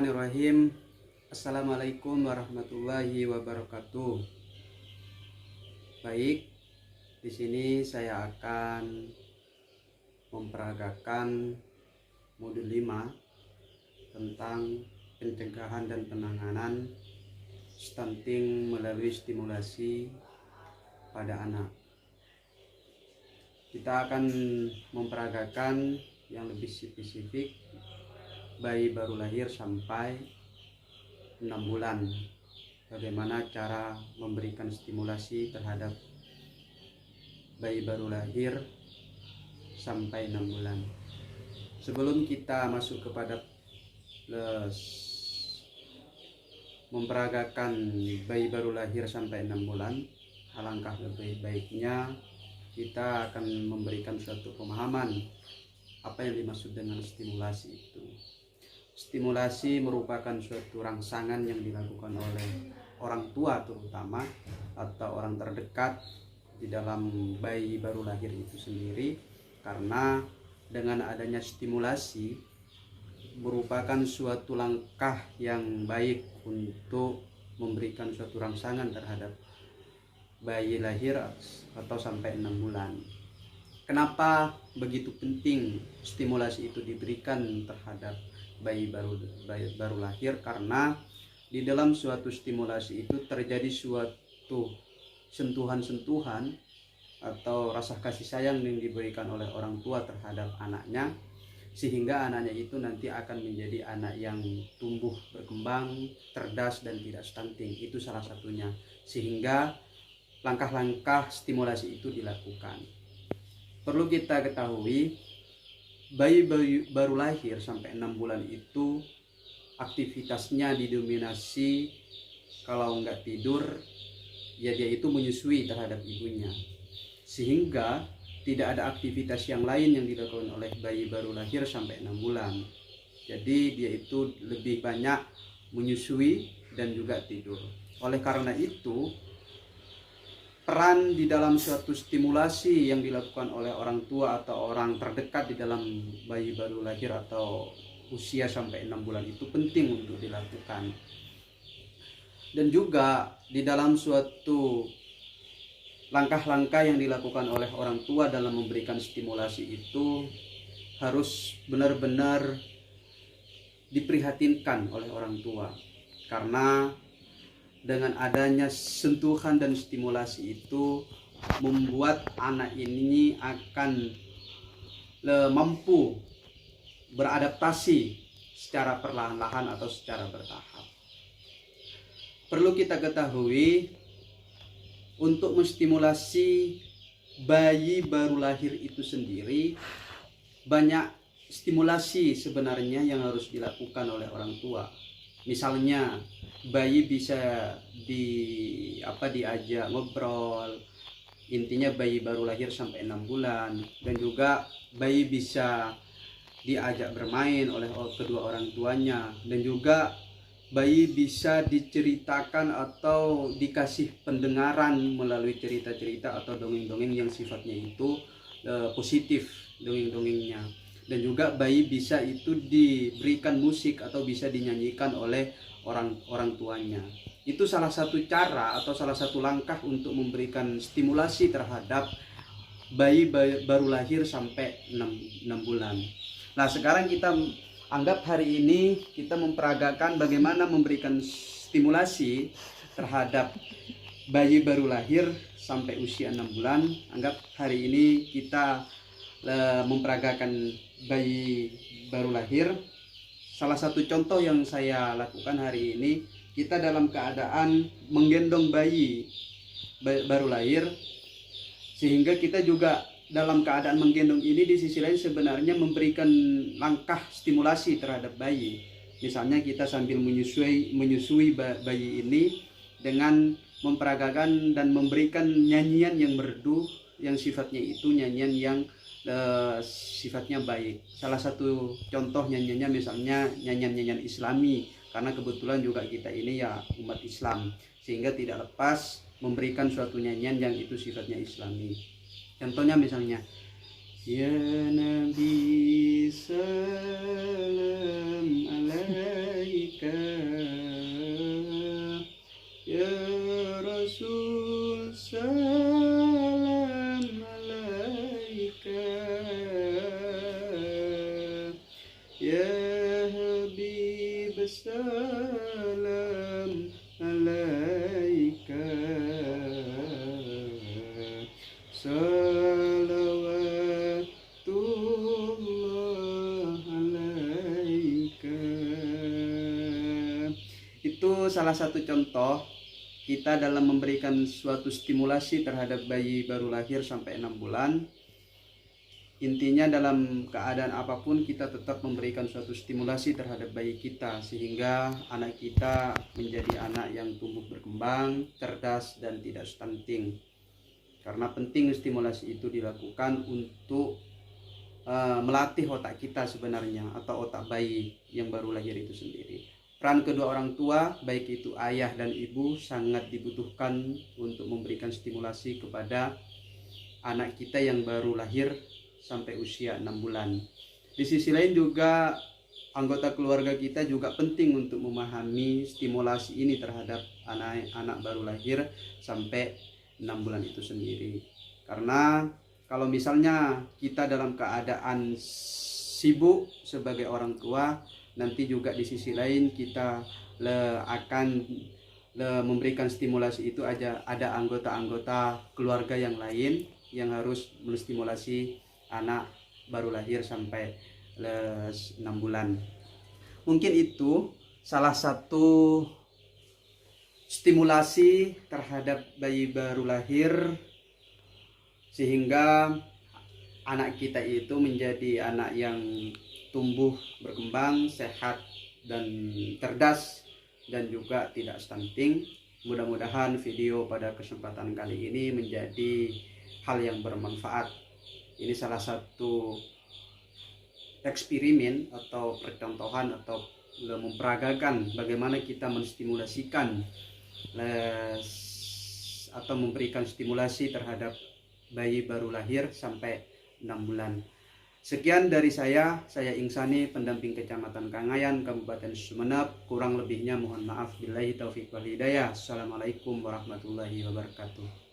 Bismillahirrahmanirrahim. Assalamualaikum warahmatullahi wabarakatuh. Baik, di sini saya akan memperagakan modul 5 tentang pencegahan dan penanganan stunting melalui stimulasi pada anak. Kita akan memperagakan yang lebih spesifik bayi baru lahir sampai 6 bulan. Bagaimana cara memberikan stimulasi terhadap bayi baru lahir sampai 6 bulan. Sebelum kita masuk kepada memperagakan bayi baru lahir sampai 6 bulan, alangkah lebih baiknya kita akan memberikan suatu pemahaman apa yang dimaksud dengan stimulasi itu. Stimulasi merupakan suatu rangsangan yang dilakukan oleh orang tua terutama atau orang terdekat di dalam bayi baru lahir itu sendiri, karena dengan adanya stimulasi merupakan suatu langkah yang baik untuk memberikan suatu rangsangan terhadap bayi lahir atau sampai 6 bulan. Kenapa begitu penting stimulasi itu diberikan terhadap bayi baru lahir? Karena di dalam suatu stimulasi itu terjadi suatu sentuhan-sentuhan atau rasa kasih sayang yang diberikan oleh orang tua terhadap anaknya, sehingga anaknya itu nanti akan menjadi anak yang tumbuh berkembang, cerdas dan tidak stunting. Itu salah satunya, sehingga langkah-langkah stimulasi itu dilakukan. Perlu kita ketahui, bayi baru lahir sampai 6 bulan itu aktivitasnya didominasi, kalau nggak tidur ya dia itu menyusui terhadap ibunya, sehingga tidak ada aktivitas yang lain yang dilakukan oleh bayi baru lahir sampai 6 bulan. Jadi dia itu lebih banyak menyusui dan juga tidur. Oleh karena itu, peran di dalam suatu stimulasi yang dilakukan oleh orang tua atau orang terdekat di dalam bayi baru lahir atau usia sampai 6 bulan itu penting untuk dilakukan. Dan juga di dalam suatu langkah-langkah yang dilakukan oleh orang tua dalam memberikan stimulasi itu harus benar-benar diprihatinkan oleh orang tua, karena dengan adanya sentuhan dan stimulasi itu membuat anak ini akan mampu beradaptasi secara perlahan-lahan atau secara bertahap. Perlu kita ketahui, untuk menstimulasi bayi baru lahir itu sendiri banyak stimulasi sebenarnya yang harus dilakukan oleh orang tua. Misalnya bayi bisa diajak ngobrol, intinya bayi baru lahir sampai 6 bulan, dan juga bayi bisa diajak bermain oleh kedua orang tuanya, dan juga bayi bisa diceritakan atau dikasih pendengaran melalui cerita-cerita atau dongeng-dongeng yang sifatnya itu positif, dongeng-dongengnya. Dan juga bayi bisa itu diberikan musik atau bisa dinyanyikan oleh orang tuanya. Itu salah satu cara atau salah satu langkah untuk memberikan stimulasi terhadap bayi baru lahir sampai 6 bulan. Nah, sekarang kita anggap hari ini kita memperagakan bagaimana memberikan stimulasi terhadap bayi baru lahir sampai usia 6 bulan. Anggap hari ini kita memperagakan bayi baru lahir. Salah satu contoh yang saya lakukan hari ini, kita dalam keadaan menggendong bayi baru lahir, sehingga kita juga dalam keadaan menggendong ini di sisi lain sebenarnya memberikan langkah stimulasi terhadap bayi. Misalnya kita sambil menyusui bayi ini dengan memperagakan dan memberikan nyanyian yang merdu, yang sifatnya itu nyanyian yang sifatnya baik. Salah satu contoh nyanyiannya misalnya nyanyian Islami, karena kebetulan juga kita ini ya umat Islam, sehingga tidak lepas memberikan suatu nyanyian yang itu sifatnya Islami. Contohnya misalnya, ya Nabi salam alaika Ya Rasul salam alaika, ya Habib salam alaika, salawatullah alaika. Itu salah satu contoh kita dalam memberikan suatu stimulasi terhadap bayi baru lahir sampai 6 bulan. Intinya dalam keadaan apapun kita tetap memberikan suatu stimulasi terhadap bayi kita, sehingga anak kita menjadi anak yang tumbuh berkembang, cerdas dan tidak stunting. Karena penting stimulasi itu dilakukan untuk melatih otak kita sebenarnya, atau otak bayi yang baru lahir itu sendiri. Peran kedua orang tua, baik itu ayah dan ibu, sangat dibutuhkan untuk memberikan stimulasi kepada anak kita yang baru lahir sampai usia 6 bulan. Di sisi lain juga anggota keluarga kita juga penting untuk memahami stimulasi ini terhadap anak-anak baru lahir sampai 6 bulan itu sendiri. Karena kalau misalnya kita dalam keadaan sibuk sebagai orang tua, nanti juga di sisi lain kita akan memberikan stimulasi itu ada anggota-anggota keluarga yang lain yang harus menstimulasi anak baru lahir sampai 6 bulan. Mungkin itu salah satu stimulasi terhadap bayi baru lahir, sehingga anak kita itu menjadi anak yang tumbuh berkembang, sehat dan cerdas, dan juga tidak stunting. Mudah-mudahan video pada kesempatan kali ini menjadi hal yang bermanfaat. Ini salah satu eksperimen atau percontohan atau memperagakan bagaimana kita menstimulasikan atau memberikan stimulasi terhadap bayi baru lahir sampai 6 bulan. Sekian dari saya Ingsani, pendamping Kecamatan Kangayan, Kabupaten Sumeneb. Kurang lebihnya mohon maaf. Billahi taufiq wal hidayah. Assalamualaikum warahmatullahi wabarakatuh.